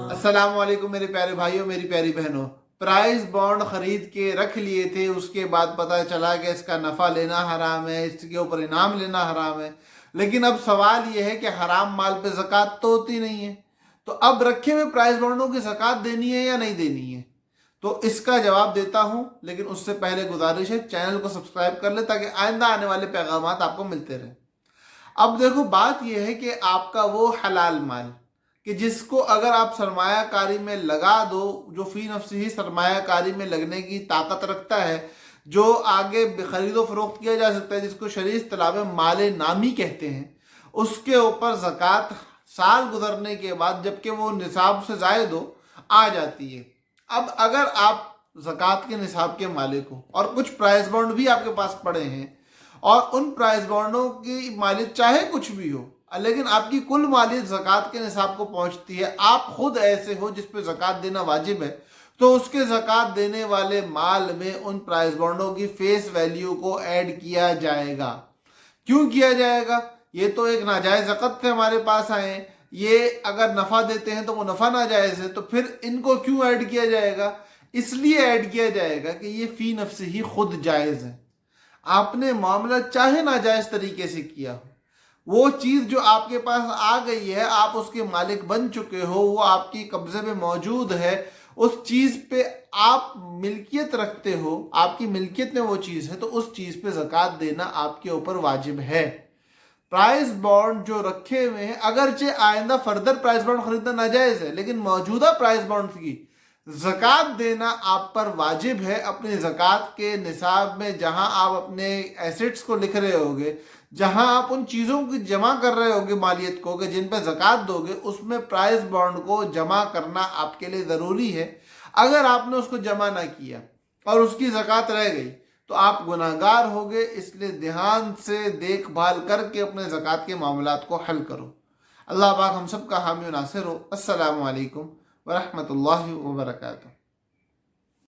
السلام علیکم میرے پیارے بھائیوں، میری پیاری بہنوں۔ پرائز بانڈ خرید کے رکھ لیے تھے، اس کے بعد پتہ چلا کہ اس کا نفع لینا حرام ہے، اس کے اوپر انعام لینا حرام ہے۔ لیکن اب سوال یہ ہے کہ حرام مال پہ زکوٰۃ تو ہوتی نہیں ہے، تو اب رکھے ہوئے پرائز بانڈوں کی زکوٰۃ دینی ہے یا نہیں دینی ہے؟ تو اس کا جواب دیتا ہوں، لیکن اس سے پہلے گزارش ہے چینل کو سبسکرائب کر لیں تاکہ آئندہ آنے والے پیغامات آپ کو ملتے رہیں۔ اب دیکھو، بات یہ ہے کہ آپ کا وہ حلال مال کہ جس کو اگر آپ سرمایہ کاری میں لگا دو، جو فی نفسی ہی سرمایہ کاری میں لگنے کی طاقت رکھتا ہے، جو آگے خرید و فروخت کیا جا سکتا ہے، جس کو شرعی اصطلاح میں مال نامی کہتے ہیں، اس کے اوپر زکوٰۃ سال گزرنے کے بعد جبکہ وہ نصاب سے زائد ہو آ جاتی ہے۔ اب اگر آپ زکوٰۃ کے نصاب کے مالک ہو اور کچھ پرائز بانڈ بھی آپ کے پاس پڑے ہیں، اور ان پرائز بانڈوں کی مالیت چاہے کچھ بھی ہو، لیکن آپ کی کل مالیت زکوٰۃ کے نصاب کو پہنچتی ہے، آپ خود ایسے ہو جس پہ زکوٰۃ دینا واجب ہے، تو اس کے زکوٰۃ دینے والے مال میں ان پرائز بانڈوں کی فیس ویلیو کو ایڈ کیا جائے گا۔ کیوں کیا جائے گا؟ یہ تو ایک ناجائز عقد سے ہمارے پاس آئے ہیں، یہ اگر نفع دیتے ہیں تو وہ نفع ناجائز ہے، تو پھر ان کو کیوں ایڈ کیا جائے گا؟ اس لیے ایڈ کیا جائے گا کہ یہ فی نفس ہی خود جائز ہے۔ آپ نے معاملہ چاہے ناجائز طریقے سے کیا ہو، وہ چیز جو آپ کے پاس آ گئی ہے، آپ اس کے مالک بن چکے ہو، وہ آپ کی قبضے میں موجود ہے، اس چیز پہ آپ ملکیت رکھتے ہو، آپ کی ملکیت میں وہ چیز ہے، تو اس چیز پہ زکوٰۃ دینا آپ کے اوپر واجب ہے۔ پرائز بانڈ جو رکھے ہوئے ہیں، اگرچہ آئندہ فردر پرائز بانڈ خریدنا ناجائز ہے، لیکن موجودہ پرائز بانڈ کی زکوٰۃ دینا آپ پر واجب ہے۔ اپنی زکوٰۃ کے نصاب میں جہاں آپ اپنے ایسٹس کو لکھ رہے ہوگے، جہاں آپ ان چیزوں کی جمع کر رہے ہوگے مالیت کو کہ جن پہ زکوٰۃ دو گے، اس میں پرائز بانڈ کو جمع کرنا آپ کے لیے ضروری ہے۔ اگر آپ نے اس کو جمع نہ کیا اور اس کی زکوٰۃ رہ گئی تو آپ گناہگار ہوگے، اس لیے دھیان سے دیکھ بھال کر کے اپنے زکوٰۃ کے معاملات کو حل کرو۔ اللہ پاک ہم سب کا حامی و ناصر ہو۔ السلام علیکم ورحمۃ اللہ وبرکاتہ۔